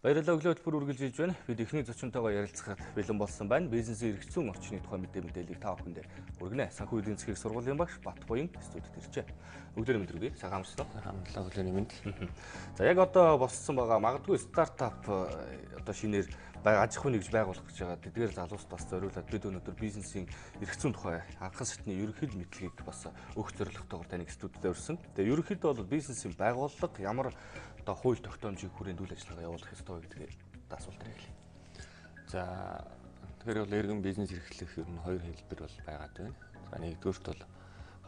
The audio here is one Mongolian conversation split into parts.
Баярлалаа өглөөд бүр үргэлжлэж байна. Бид эхний зочинтойгоо ярилцахад бэлэн болсон байна. Бизнесийн эргэцүүн орчны тухай мэдээллийг та бүхэндээ хүргэнэ. Санхүү эдийн засгийн сургуулийн багш Батбуян студид иржээ. Өглөөний мэнд рүү сайхан амжилт. Хамтлаа өглөөний мэнд. За яг одоо боссон байгаа магадгүй стартап одоо шинээр аж ахуйн нэгж байгуулах гэж байгаа. Тэдгээр залуус бас зориулаад бид өнөөдөр бизнесийн эргэцүүн тухай анхан сартны ерөнхийд мэдлэгийг бас өгөх зорилготойгоор таныг студид өрсөн. Тэгээ ерөнхийдөө бол бизнесийн байгууллага ямар одоо хууль тогтоомжийг хүрээнд үйл ажиллагаа явуулах ёстой гэдгийг асуулт хэрэглэе. За тэгэхээр бол иргэн бизнес эрхлэх ер нь хоёр хэлбэр бол байгаад байна. За нэгдүгürt бол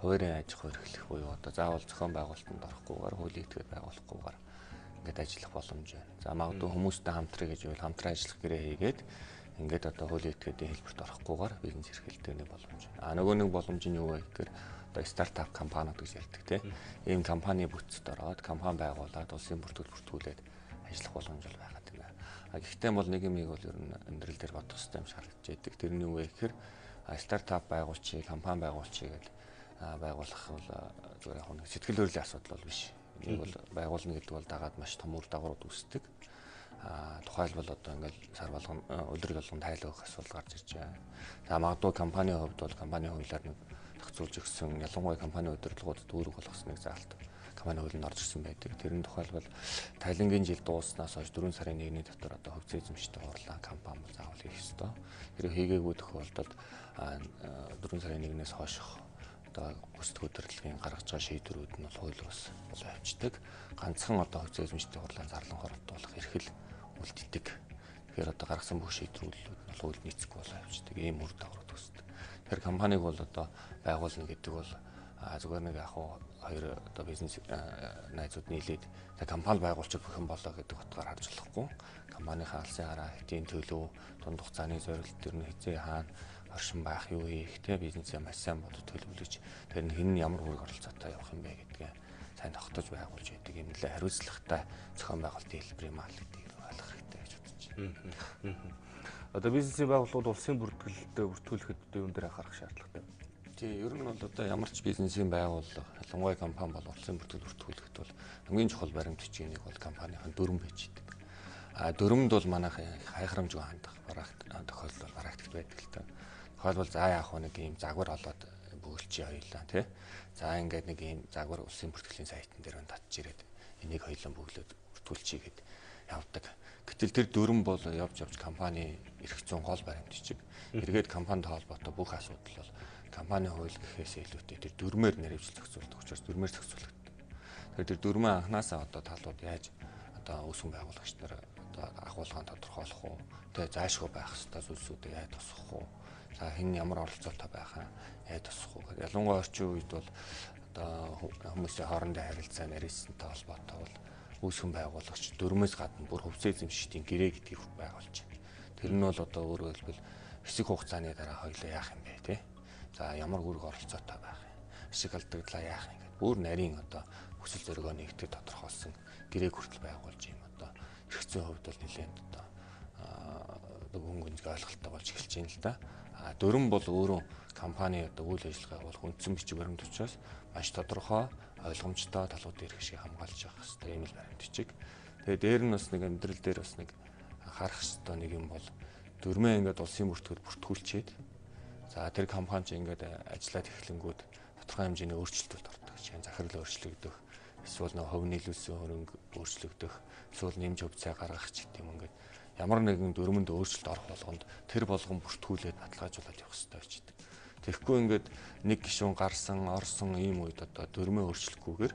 хувийн аж ахуй эрхлэх буюу одоо заавал зохион байгуулалтанд орохгүйгээр хуулийн этгээд байгуулахгүйгээр ингээд ажиллах боломж байна. За магадгүй хүмүүстэй хамтрах гэж байвал хамтран ажиллах гэрээ хийгээд ингээд одоо хуулийн этгээдийн хэлбэрт орохгүйгээр бизнес эрхлэлтэй нэг боломж байна. Нөгөө нэг боломж нь юу вэ гэхээр одоо стартап компаниуд гэж ярьдаг тийм. Ийм компани бүтцэд ороод компани байгуулад улсын бүртгүүлээд ажиллах боломж бол байгаад байна. Гэхдээ бол нэг юмыг бол ер нь амьдрал дээр бодох хэрэгтэй юм шиг харагдаж байдаг. Тэр нь юу вэ гэхээр стартап байгуулчих, компани байгуулчих гэдэг байгуулах бол зүгээр яг нэг сэтгэл хөдлөлийн асуудал бол биш. Нэг бол байгуулна гэдэг бол дагаад маш том үр дагаврууд үүсдэг. Тухайлбал одоо ингээл сар болгон өдөр болгон тайлах асуудал гарч ирж байгаа. За магадгүй компанийн хувьд бол компанийн хуулиар нэг зохицуулж өгсөн ялангуяа компани удирдлагуудад үүрэг болгосныг заалт компани хуулинд орж ирсэн байдаг. Тэрний тухайлбал тайлангийн жил дууснаас хойш 4 сарын 1-ний дотор одоо хөвцөө эзэмшдэг хурлаа компани заавал хийх ёстой. Тэр хийгээгүй тохиолдолд 4 сарын 1-ээс хойш одоо гүйцэтгэх удирдлагын гаргаж байгаа шийдвэрүүд нь бол хуулиас болоо явждаг. Ганцхан одоо хөвцөө эзэмшдэг хурлаа зарлан хоригдуулах эрхэл үлддэг. Тэгэхээр одоо гаргасан бүх шийдвэрлэлүүд нь хуульд нийцэхгүй болоо явждаг. Ийм үр дагаврууд үүсдэг. Тэгэхээр компаниг бол одоо байгуулна гэдэг бол зүгээр нэг яг хоёр одоо бизнес найзууд нийлээд компани байгуулчих бүх юм болоо гэдэг утгаар харж болохгүй. Компанийн алсын хараа, хэдийн төлөв, дунд хугацааны зорилт төр нь хязээ хаана оршин байх юу хийх те бизнесээ маш сайн бодож төлөвлөж тэр нь хэн ямар хөрөг оролцоотой явах юм бэ гэдгээ сайн тогтоож байгуулж байдаг юм лээ хариуцлагатай зохион байгуулалтын хэлбэр юм аа гэдгийг ойлгох хэрэгтэй гэж бодож байна. Одоо бизнесийн байгууллагууд улсын бүртгүүлэхэд юун дээр анхаарах шаардлагатай вэ? Тий, ер нь бол одоо ямар ч бизнесийн байгууллага, ялангуяа компани бол улсын бүртгүүлэхэд бол хамгийн чухал баримт бичгийн нэг бол компанийн дүрм байж идэг. Дүрмд бол манайх хайхрамжгүй хандах тохиолдол практикт байдаг л та. Тухайлбал за яах вэ нэг ийм загвар олоод бүгэлчээ хоёлаа тий. За ингээд нэг ийм загвар улсын бүртгэлийн сайтн дээр татж ирээд энийг хоёлаа бүглөөд бүртгүүлчихье гэд явдаг. Гэтэл тэр дүрм бол явж компани эрх зүйн гол баримт бичиг. Эргээд компанид холбоотой бүх асуудал бол компани хууль гэхээс илүүтэй тэр дүрмээр нэрвжил зохицуулдаг учраас дүрмээр зохицуулдаг. Тэгэхээр тэр дүрмээ анханасаа одоо талууд яаж одоо үүсгэн байгуулагч нар одоо агуулгын тодорхойлох уу? Тэгээ заашгүй байх ёстой зүйлсүүдийг яаж тусгах уу? За хэн ямар оролцоотой байх аа яаж тусах уу? Ялангуяа орчин үед бол одоо хүмүүсийн хоорондын харилцаа нарийнсантай холбоотой бол үүсгэн байгуулагч дүрмээс гадна бүр хөвцөө эзэмшигчдийн гэрээ гэдгийг байгуулж байна. Тэр нь бол одоо өөрөөр хэлбэл хэсэг хугацааны дараа хоёлоо яах юм бэ те? За ямар үүрэг оролцоотой байх юм? Хэсэг алдагдлаа яах юм гэдэг бүр нарийн одоо хүсэл зоригоо нэгтгэж тодорхойлсон гэрээг хүртэл байгуулж юм одоо эрх зүйн хувьд бол нэлээд одоо хөнгөнцөг ойлголттой болж эхэлж байна л да. Дүрм бол өөрөө компани одоо үйл ажиллагаа явуулах үндсэн бичиг баримт учраас маш тодорхой ойлгомжтой талуудын эрх шиг хамгаалж явах хэрэгтэй юм л баримт бичиг. Тэгээ дээр нь бас нэг амьдрал дээр бас нэг анхаарах хэрэгтэй нэг юм бол дүрмээ ингээд улсын бүртгүүлчихэд за тэр компани ч ингээд ажиллаад эхлэнгүүд тодорхой хэмжээний өөрчлөлтүүд ордог. Жишээ нь захирал өөрчлөгдөх, эсвэл нэг хувь нийлүүлсэн хөрөнгө өөрчлөгдөх, эсвэл нэмж хөвцөө гаргах ч гэдэг юм ингээд ямар нэгэн дүрмэнд өөрчлөлт орох болгонд тэр болгон бүртгүүлээд баталгаажуулаад явах хэрэгтэй байж байгаа. Тэгэхгүй ингээд нэг гишүүн гарсан, орсон ийм үед одоо дүрмээ өөрчлөхгүйгээр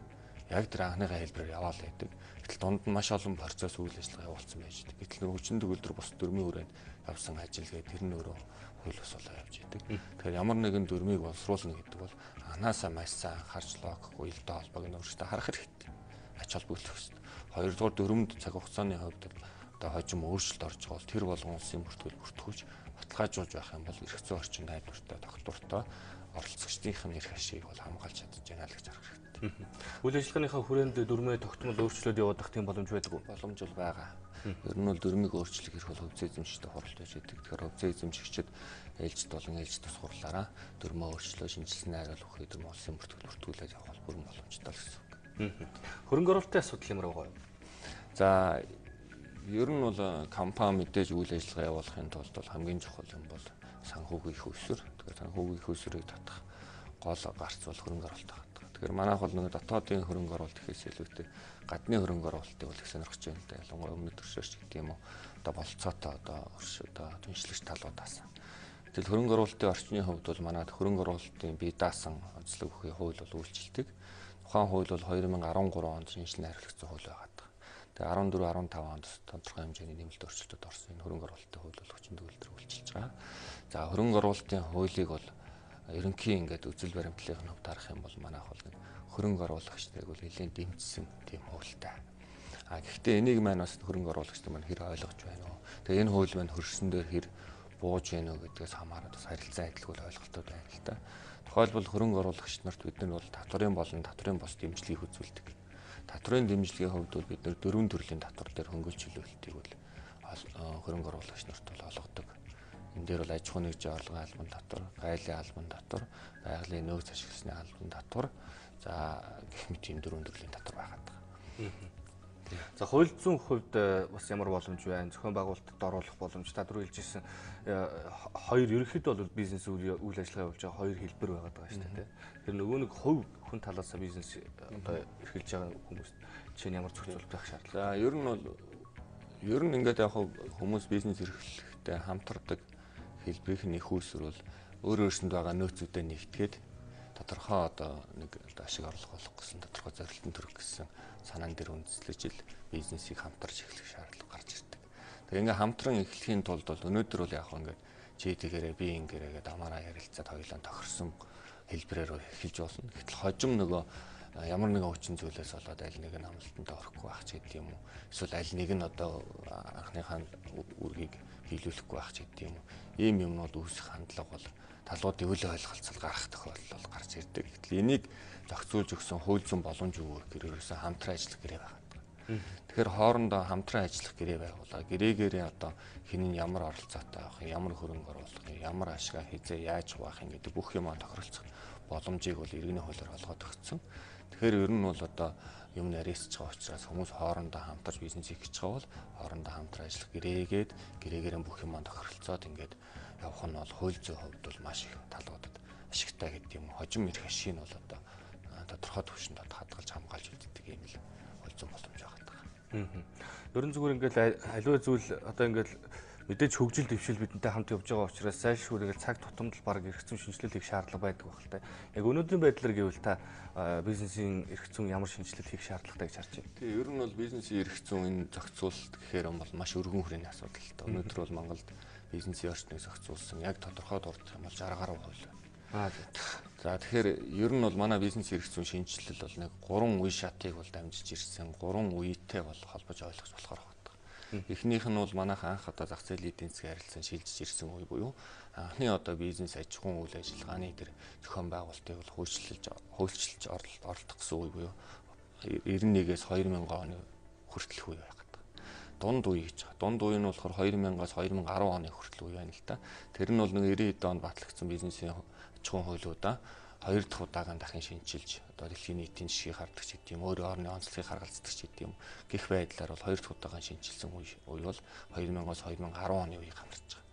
яг тэр анхныхаа хэлбэрээр яваал байдаг. Гэтэл дунд нь маш олон процесс үйл ажиллагаа явуулсан байж байгаа. Гэтэл нэг хүчин төгөлдөр бус дүрмийн хүрээнд явсан ажилгээ тэр нь өөрөө хууль бус болоо явж байдаг. Тэгэхээр ямар нэгэн дүрмийг боловсруулна гэдэг бол анханасаа маш сайн анхаарч логихгүй илдээ холбоог нь өөрөөсөө харах хэрэгтэй. Ач холбогдох хэрэгтэй. Хоёрдугаар дүрмэд цаг хугацааны хувьд одоо хожим өөрчлөлт орж байгаа бол тэр болгон улсын бүртгүүлж баталгаажуулж байх юм бол эрх зүйн орчин найдвартай тогтвортой оролцогчдын эрх ашиг бол хамгаалж чадж байна л гэж харах хэрэгтэй. Үйл ажиллагааныхаа хүрээнд дүрмээ тогтмол өөрчлөлт явуулах тийм боломж байдаг уу? Боломж бол байгаа. Ер нь бол дүрмийг өөрчлөх эрх бол хөвцөө эзэмшигчтэй хуралд байж байдаг. Тэгэхээр хөвцөө эзэмшигчид ээлжид болон ээлж тус хурлаараа дүрмээ өөрчлөө шинжилсэн найруулах үе дүрм улсын бүртгүүлээд явах бол бүрэн боломжтой л гэсэн үг. Хөрөнгө оруулалтын асуудал ямар байгаа вэ? За Ер нь бол компани мэдээж үйл ажиллагаа явуулахын тулд бол хамгийн чухал юм бол санхүүгийн хөөсөр. Тэгэхээр санхүүгийн хөөсрийг татах гол гарц бол хөрөнгө оруулалт байгаа. Тэгэхээр манайх бол нэг дотоодын хөрөнгө оруулалт гэхээс илүүтэй гадны хөрөнгө оруулалтыг бол их сонирхож байна л да. Ялангуяа өмнөд төршөөч гэдэг юм уу. Одоо болцоотой одоо түншлэгч талуудаас. Тэгэл хөрөнгө оруулалтын орчны хувьд бол манайд хөрөнгө оруулалтын бие даасан онцлог бүхий хууль бол үйлчилдэг. Тухайн хууль бол 2013 онд шинжилгээ хариуцсан хууль байгаа. Тэгээ 14 15 онд тодорхой хэмжээний нэмэлт өөрчлөлтөд орсон энэ хөрөнгө оруулалтын хууль бол хүчин төгөлдөр үйлчилж байгаа. За хөрөнгө оруулалтын хуулийг бол ерөнхий ингээд үзэл баримтлалын хувьд харах юм бол манайх бол хөрөнгө оруулагчдыг бол нэлийн дэмжсэн тийм хуультай. Гэхдээ энийг маань бас хөрөнгө оруулагчид маань хэр ойлгож байна уу? Тэгээ энэ хууль маань хөрсөн дээр хэр бууж байна уу гэдгээс хамаарат бас харилцан адилгүй ойлголтууд байна л да. Тухайлбал хөрөнгө оруулагч нарт бид нар бол татварын болон татварын бос дэмжлэгийг үзүүлдэг. Татварын дэмжлэгийн хувьд бол бид нар 4 төрлийн татвар дээр хөнгөлж чөлөөлтийг бол хөрөнгө оруулагч нарт бол олгодог. Энэ дээр бол аж ахуйн нэгжийн орлогын албан татвар, гайлын албан татвар, байгалийн нөөц ашигласны албан татвар, за гэх мэт ийм 4 төрлийн татвар байгаад байгаа. За хууль зүйн хувьд бас ямар боломж байна? Зохион байгуулалтад оруулах боломж. Та түрүү хэлжсэн хоёр ерөнхийдөө бол бизнес үйл ажиллагаа явуулж байгаа хоёр хэлбэр байгаа шүү дээ. Тэр нөгөө нэг хувь хүн талаас бизнес одоо эрхэлж байгаа хүмүүс чинь ямар зохицуулт байх шаардлага? За ер нь ингээд яг хүмүүс бизнес эрхлэхдээ хамтардаг хэлбэрийн их үүсвэр бол өөр өөрсөнд байгаа нөөцүүдэд нэгтгээд тодорхой одоо нэг ашиг орлого олох гэсэн тодорхой зорилтын төрөх гэсэн санаан дээр үндэслэж ил бизнесийг хамтарч эхлэх шаардлага гарч ирдэг. Тэгээ ингээм хамтран эхлэхийн тулд бол өнөөдөр бол яг ингээд чи тэгээрээ би ингээрээ гэдэг амаараа ярилцаад хоёулаа тохирсон хэлбэрээр эхэлж болно. Гэтэл хожим нөгөө ямар нэгэн хүчин зүйлээс болоод аль нэг нь амлалтанд орохгүй байх ч гэдэг юм уу. Эсвэл аль нэг нь одоо анхныхаа үргийг биелүүлэхгүй байх ч гэдэг юм уу. Ийм юмнууд үүсэх хандлага бол талуудын үл ойлголцол гарах тохиолдол гарч ирдэг. Гэтэл энийг зохицуулж өгсөн хууль зүйн боломж өгөх гэрээрээс хамтран ажиллах гэрээ байгаа. Тэгэхээр хоорондоо хамтран ажиллах гэрээ байгуулаа. Гэрээгээрээ одоо хэн нь ямар оролцоотой авах, ямар хөрөнгө оруулах, ямар ашгаа хизээ яаж хуваах гэдэг бүх юм тохиролцох боломжийг бол иргэний хуулиар олгоод өгсөн. Тэгэхээр ер нь бол одоо юм нарийсж байгаа учраас хүмүүс хоорондоо хамтарч бизнес хийж байгаа бол хоорондоо хамтран ажиллах гэрээгээд гэрээгээр бүх юм тохиролцоод ингээд явах нь бол хууль зүйн хувьд бол маш их талуудад ашигтай гэдэг юм. Хожим эрх ашиг нь бол одоо тодорхой түвшинд хадгалж хамгаалж үлддэг юм л хууль зүйн боломж байгаа. Ерөн зүгээр ингээд аливаа зүйл одоо ингээд мэдээж хөгжил дэвшил бидэнтэй хамт явж байгаа учраас зайлшгүй ингээд цаг тутамд баг эрх зүйн шинжилэл хийх шаардлага байдаг байх л та. Яг өнөөдрийн байдлаар гэвэл та бизнесийн эрх зүйн ямар шинжилэл хийх шаардлагатай гэж харж байна? Тэгээ ер нь бол бизнесийн эрх зүйн энэ зохицуулалт гэхээр бол маш өргөн хүрээний асуудал л та. Өнөөдөр бол Монголд бизнесийн орчныг зохицуулсан яг тодорхой дурдах юм бол 60 гаруй хууль байна. За тэгэхээр ер нь бол манай бизнесийн эрх зүйн шинжилэл бол нэг 3 үе шатыг бол дамжиж ирсэн. 3 үетэй бол холбож ойлгож болохоор байна. Эхнийх нь бол манайх анх одоо зах зээлийн эдийн засгийн харилцаанд шилжиж ирсэн үе буюу анхны одоо бизнес аж ахуйн үйл ажиллагааны тэр зохион байгуулалтыг бол хөөцөлж оролдох гэсэн үе буюу 91-ээс 2000 оны хүртэлх үе байгаад байна. Дунд үе гэж байгаа. Дунд үе нь болохоор 2000-аас 2010 оны хүртэл үе байна л да. Тэр нь бол нэг 90-д онд батлагдсан бизнесийн аж ахуйн хуулиудаа хоёр дахь удаагийн дахин шинжилж одоо дэлхийн нийтийн жишгийг хардаг ч гэдэм өөр орны онцлогийг харгалздаг ч гэдэм гэх байдлаар бол хоёр дахь удаагийн шинжилсэн үе бол 2000-аас 2010 оны үеийг хамарч байгаа.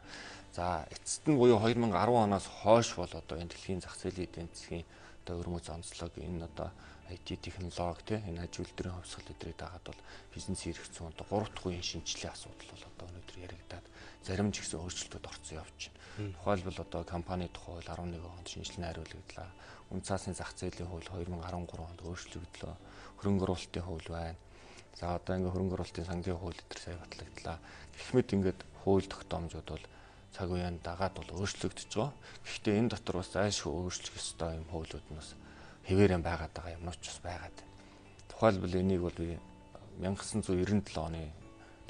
За эцэст нь буюу 2010 оноос хойш бол одоо энэ дэлхийн зах зээлийн эдийн засгийн одоо өрмөц онцлог энэ одоо IT технологи те энэ аж үйлдвэрийн хувьсгал эдрийг дагаад бол бизнесийн эрх зүйн одоо 3 дахь үеийн шинжилгээ асуудал бол одоо өнөөдөр яригадаад зарим ч гэсэн өөрчлөлтөд орсон явж байна. Тухайлбал одоо компани тухай хууль 11 онд шинжилгээ хариулогдлаа. Үн цасны зах зээлийн хууль 2013 онд өөрчлөгдлөө. Хөрөнгө оруулалтын хууль байна. За одоо ингээ хөрөнгө оруулалтын сангийн хууль эдгээр сая батлагдлаа. Гэх мэт ингээд хууль тогтоомжууд бол цаг үеийн дагаад бол өөрчлөгдөж байгаа. Гэхдээ энэ дотор бас зайлшгүй өөрчлөх ёстой юм хуулиуд нь бас хэвээрэн байгаад байгаа юмнууд ч бас байгаад байна. Тухайлбал энийг бол 1997 оны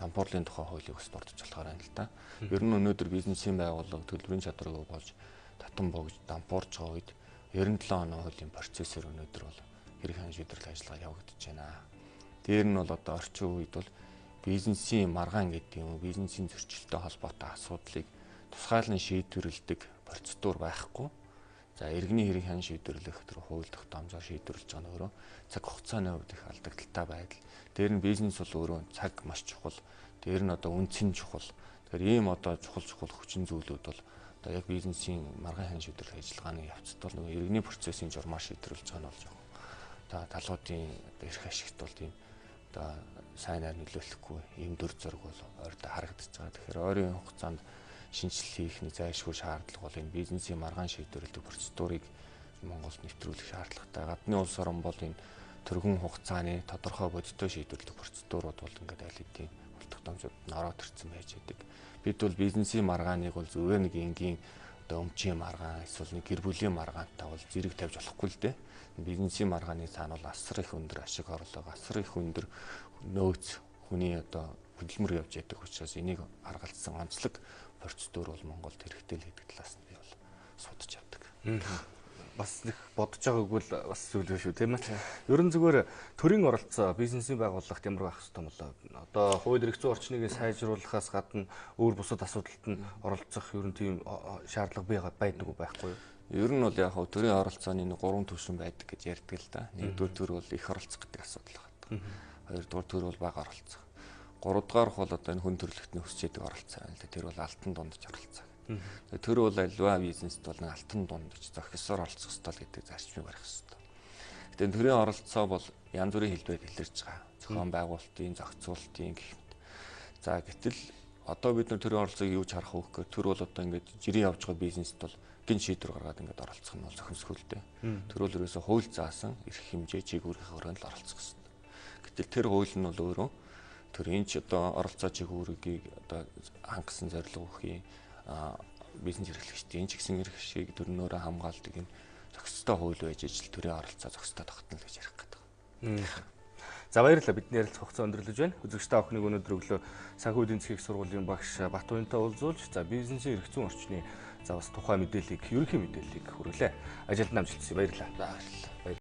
дампуурлын тухай хуулийг бас дурдж болохоор байна л да. Ер нь өнөөдөр бизнесийн байгууллага төлбөрийн чадварыг болж татан богж дампуурж байгаа үед 97 оны хуулийн процессор өнөөдөр бол хэрэг хан шийдвэрлэл ажиллагаа явагдаж байна. Дээр нь бол одоо орчин үед бол бизнесийн маргаан гэдэг юм уу бизнесийн зөрчилтэй холбоотой асуудлыг тусгайлан шийдвэрлэдэг процедур байхгүй. За иргэний хэрэг хан шийдвэрлэх тэр хууль тогтоомжоор шийдвэрлэж байгаа нь өөрөө цаг хугацааны хувьд их алдагдaltaй байдал. Дээр нь бизнес бол өөрөө цаг маш чухал. дээр нь одоо үнцэн чухал. Тэгэхээр ийм одоо чухал хүчин зүйлүүд бол одоо яг бизнесийн маргаан хэн шийдвэрлэх ажиллагааны явцад бол нөгөө иргэний процессын журмаар шийдвэрлэж байгаа нь бол жоохон одоо талуудын одоо эрх ашигт бол тийм одоо сайнаар нөлөөлөхгүй ийм дүр зураг бол ойртой харагдаж байгаа. Тэгэхээр ойрын хугацаанд шинжилэл хийх нэг зайлшгүй шаардлага бол энэ бизнесийн маргаан шийдвэрлэх процедурыг Монголд нэвтрүүлэх шаардлагатай. Гадны улс орн бол энэ тэргүүн хугацааны тодорхой бодиттой шийдвэрлэх процедурууд бол ингээд аль хэдийн үлдэгдэмжүүд нь ороод ирсэн байж байдаг. Бид бол бизнесийн маргааныг бол зүгээр нэг энгийн одоо өмчийн маргаан эсвэл нэг гэр бүлийн маргаантай бол зэрэг тавьж болохгүй л дээ. Бизнесийн маргааны цаана бол асар их өндөр ашиг орлого, асар их өндөр нөөц хүний одоо хөдөлмөр явж байдаг учраас энийг аргалзсан онцлог процедур бол Монголд хэрэгтэй л гэдэг талаас нь би бол судалж авдаг. Бас их бодож байгааг бол бас зүйл шүү тийм ээ. Ерөн зүгээр төрийн оролцоо бизнесийн байгууллагт ямар байх хэвээр болоо. Одоо хууль эрх зүйн орчныг сайжруулахаас гадна өөр бусад асуудалд нь оролцох ерөн тийм шаардлага байдаг уу байхгүй юу? Ер нь бол яг хөө төрийн оролцооны нэг 3 түвшин байдаг гэж ярьдаг л да. Нэгдүгээр төр бол их оролцох гэдэг асуудал байна. Хоёрдугаар төр бол бага оролцох. Гуравдугаарх бол одоо энэ хүн төрөлхтний хүсч яадаг оролцоо байна л да. Тэр бол алтан дундаж оролцоо. Тэр бол альва бизнест бол нэг алтан дундаж зохисоор оролцох ёстой л гэдэг зарчмыг барих ёстой. Гэтэ төрийн оролцоо бол янз бүрийн хэлбэрээр илэрч байгаа. Зохион байгуулалтын, зохицуулалтын гэх мэт. За гэтэл одоо бид нар төрийн оролцоог юу ч харах вэ гэхээр төр бол одоо ингээд жирийн явж байгаа бизнест бол гин шийдвэр гаргаад ингээд оролцох нь бол зохисхүүлтэй. Тэр бол ерөөсөө хууль заасан эрх хэмжээ чиглүүлэх өрөөнд л оролцох ёстой. Гэтэл тэр хууль нь бол өөрөө тэр энэ ч одоо оролцоо чиглүүлгийг одоо хангасан зорилго өгөх бизнес эрхлэгчдийн ч гэсэн эрх шиг төрнөөрөө хамгаалдаг энэ зохистой хууль байж ижил төрийн оролцоо зохистой тогтно л гэж ярих гэдэг. За баярлалаа. Бидний ярилцах хугацаа өндөрлөж байна. Үзэгчтэй охиныг өнөөдөр өглөө санхүү эдийн засгийн сургуулийн багш Батуянтай уулзуулж за бизнесийн эрх зүйн орчны за бас тухайн мэдээллийг ерөнхий мэдээллийг хүргэлээ. Ажилд амжилт хүсье. Баярлалаа. Баярлалаа.